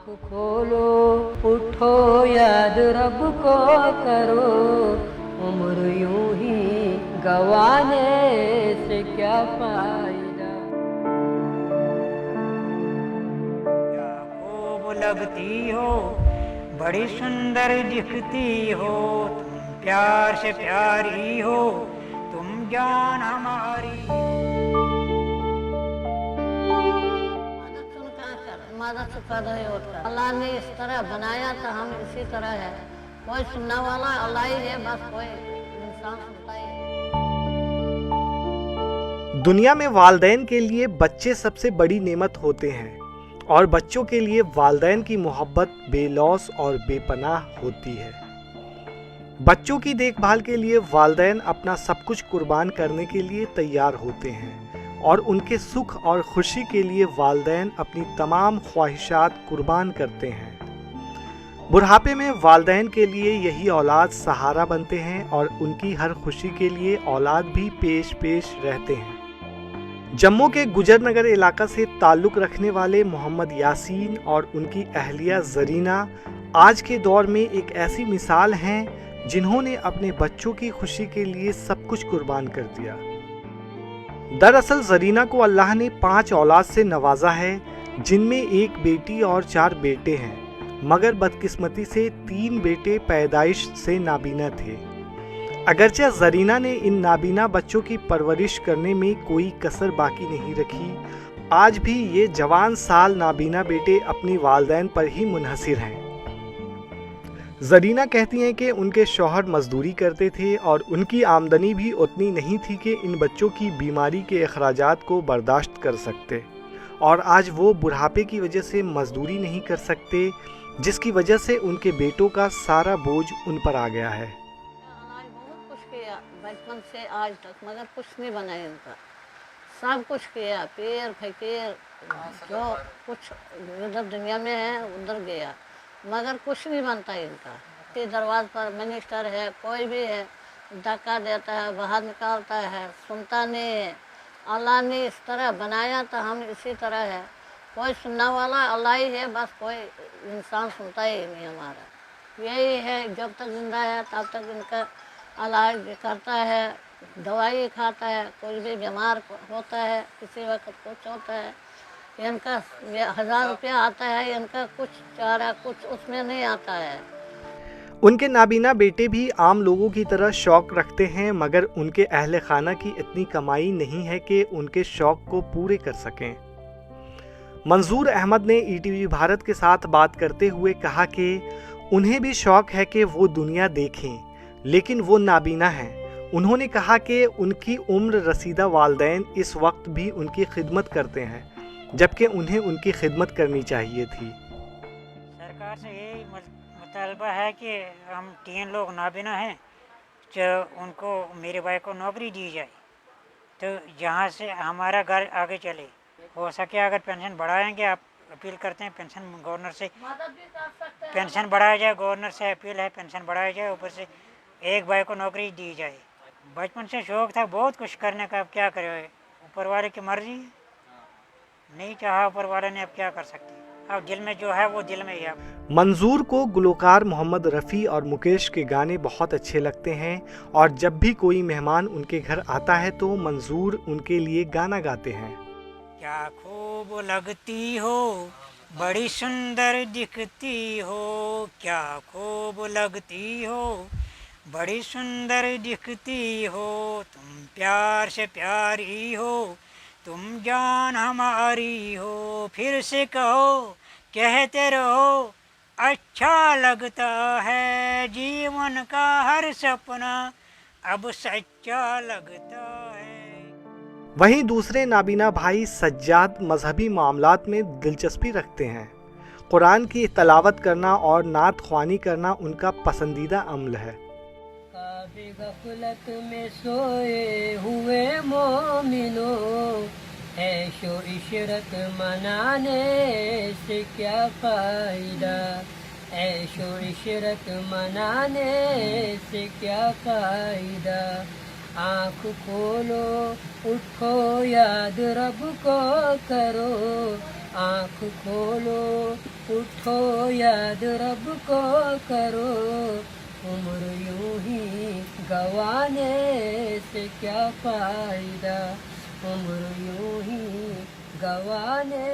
आँख खोलो उठो याद रब को करो उम्र यूं ही गंवाने से क्या फायदा। क्या खूब लगती हो बड़ी सुंदर दिखती हो तुम प्यार से प्यारी हो तुम जान हमारी। मदद से पैदा ही होता है। अल्लाह ने इस तरह बनाया तो हम इसी तरह है। कोई सुनने वाला अल्लाह ही है, बस कोई इंसान सुनता ही है। दुनिया में वालिदैन के लिए बच्चे सबसे बड़ी नेमत होते हैं और बच्चों के लिए वालिदैन की मोहब्बत बेलौस और बेपनाह होती है। बच्चों की देखभाल के लिए वालिदैन अपना सब कुछ कुर्बान करने के लिए तैयार होते हैं और उनके सुख और खुशी के लिए वालिदैन अपनी तमाम ख्वाहिशात कुर्बान करते हैं। बुढ़ापे में वालिदैन के लिए यही औलाद सहारा बनते हैं और उनकी हर खुशी के लिए औलाद भी पेश रहते हैं। जम्मू के गुजर नगर इलाका से ताल्लुक़ रखने वाले मोहम्मद यासीन और उनकी अहलिया ज़रीना आज के दौर में एक ऐसी मिसाल हैं जिन्होंने अपने बच्चों की खुशी के लिए सब कुछ कुर्बान कर दिया। दरअसल ज़रीना को अल्लाह ने 5 औलाद से नवाजा है, जिनमें एक बेटी और 4 बेटे हैं, मगर बदकिस्मती से 3 बेटे पैदाइश से नाबीना थे। अगरचे ज़रीना ने इन नाबीना बच्चों की परवरिश करने में कोई कसर बाकी नहीं रखी, आज भी ये जवान साल नाबीना बेटे अपनी वालिदैन पर ही मुनहसिर हैं। ज़रीना कहती हैं कि उनके शौहर मजदूरी करते थे और उनकी आमदनी भी उतनी नहीं थी कि इन बच्चों की बीमारी के अखराजात को बर्दाश्त कर सकते, और आज वो बुढ़ापे की वजह से मजदूरी नहीं कर सकते, जिसकी वजह से उनके बेटों का सारा बोझ उन पर आ गया है। बहुत कुछ किया बचपन से आज तक, मगर कुछ नहीं बना इनका। सब कुछ किया, पेड़ फकीर जो कुछ इधर दुनिया में है उधर गया, मगर कुछ नहीं बनता इनका। के दरवाजे पर मिनिस्टर है, कोई भी है, धक्का देता है, बाहर निकालता है, सुनता नहीं है। अल्लाह ने इस तरह बनाया तो हम इसी तरह है। कोई सुनने वाला अल्लाह ही है, बस कोई इंसान सुनता ही नहीं हमारा। यही है, जब तक जिंदा है तब तक इनका इलाज करता है, दवाई खाता है। कोई भी बीमार होता है, किसी वक्त कुछ होता है, इनका 1000 रुपया आता है, इनका कुछ चारा कुछ उसमें नहीं आता है। उनके नाबीना बेटे भी आम लोगों की तरह शौक रखते हैं, मगर उनके अहले खाना की इतनी कमाई नहीं है कि उनके शौक को पूरे कर सकें। मंजूर अहमद ने ईटीवी भारत के साथ बात करते हुए कहा कि उन्हें भी शौक है कि वो दुनिया देखें, लेकिन वो नाबीना हैं। उन्होंने कहा कि उनकी उम्र रसीदा वालिदैन इस वक्त भी उनकी खिदमत करते हैं, जबकि उन्हें उनकी खिदमत करनी चाहिए थी। सरकार से यही मुतालबा है कि हम 3 लोग नाबीना हैं, जो उनको मेरे भाई को नौकरी दी जाए, तो जहाँ से हमारा घर आगे चले। हो सके अगर पेंशन बढ़ाएंगे, आप अपील करते हैं पेंशन गवर्नर से पेंशन बढ़ाया जाए, गवर्नर से अपील है पेंशन बढ़ाया जाए, ऊपर से एक भाई को नौकरी दी जाए। बचपन से शौक था बहुत कुछ करने का, अब क्या करें, ऊपर वाले की मर्जी है, नहीं चाहा ऊपर वाले ने, अब क्या कर सकते हैं। अब दिल में जो है वो दिल में ही है। मंजूर को गुलकार मोहम्मद रफ़ी और मुकेश के गाने बहुत अच्छे लगते हैं और जब भी कोई मेहमान उनके घर आता है तो मंजूर उनके लिए गाना गाते हैं। क्या खूब लगती हो बड़ी सुंदर दिखती हो, क्या खूब लगती हो बड़ी सुंदर दिखती हो, तुम प्यार से प्यारी हो तुम जान हमारी हो। फिर से कहो कहते रहो, अच्छा लगता है जीवन का हर सपना अब सच्चा लगता है। वहीं दूसरे नाबीना भाई सज्जाद मजहबी मामलात में दिलचस्पी रखते हैं। कुरान की तलावत करना और नात ख्वानी करना उनका पसंदीदा अमल है। काबे गफलत में सोए हुए मोमिनो, ऐशो इशरत मनाने से क्या फायदा, ऐशो इशरत मनाने से क्या फायदा। आँख खोलो उठो याद रब को करो, आँख खोलो उठो याद रब को करो, उम्र यूं ही गंवाने से क्या फायदा, उम्र यूं ही गंवाने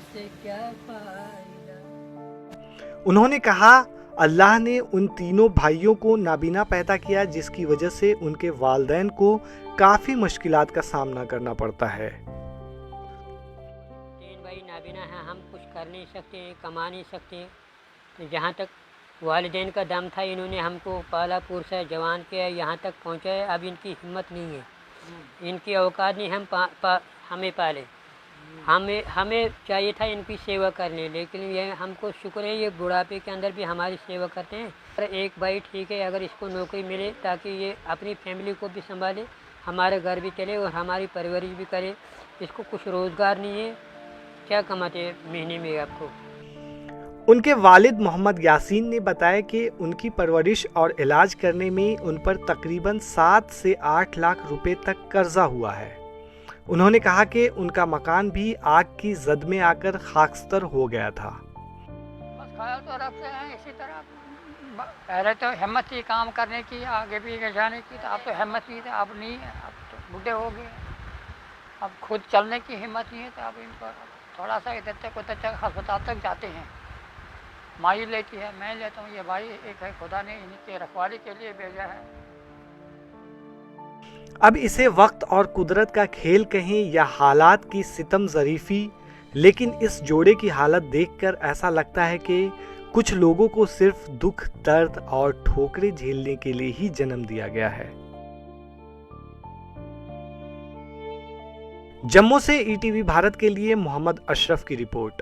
से क्या फायदा। उन्होंने कहा, अल्लाह ने उन तीनों भाइयों को नाबीना पैदा किया, जिसकी वजह से उनके वालिदैन को काफ़ी मुश्किलात का सामना करना पड़ता है। तीन भाई नाबीना हैं, हम कुछ कर नहीं सकते, कमा नहीं सकते। तो जहाँ तक वालिदैन का दम था, इन्होंने हमको पाला पोसा जवान किया, यहाँ तक पहुँचाया। अब इनकी हिम्मत नहीं है, इनकी औकात नहीं हमें पाले। हमें चाहिए था इनकी सेवा करने, लेकिन ये हमको शुक्र है ये बुढ़ापे के अंदर भी हमारी सेवा करते हैं। और एक भाई ठीक है, अगर इसको नौकरी मिले ताकि ये अपनी फैमिली को भी संभाले, हमारा घर भी चले और हमारी परवरिश भी करे। इसको कुछ रोज़गार नहीं है, क्या कमाते हैं महीने में आपको। उनके वालिद मोहम्मद यासीन ने बताया कि उनकी परवरिश और इलाज करने में उन पर तकरीबन 7 से 8 लाख रुपए तक कर्जा हुआ है। उन्होंने कहा कि उनका मकान भी आग की जद में आकर खाकस्तर हो गया था। बस ख्याल तो रब से है इसी तरह। पहले तो हिम्मत थी काम करने की, आगे भी जाने की, तो अब तो हिम्मत नहीं थी, अब नहीं है, अब तो बूढ़े हो गए, अब खुद चलने की हिम्मत नहीं है। तो अब इनको थोड़ा सा इधर तक उधर तक अस्पताल तक जाते हैं, माई लेती है, मैं लेता हूँ। ये भाई एक है, खुदा ने इनकी रखवाली के लिए भेजा है। अब इसे वक्त और कुदरत का खेल कहें या हालात की सितम ज़रीफ़ी, लेकिन इस जोड़े की हालत देखकर ऐसा लगता है कि कुछ लोगों को सिर्फ दुख, दर्द और ठोकरें झेलने के लिए ही जन्म दिया गया है। जम्मू से ईटीवी भारत के लिए मोहम्मद अशरफ की रिपोर्ट।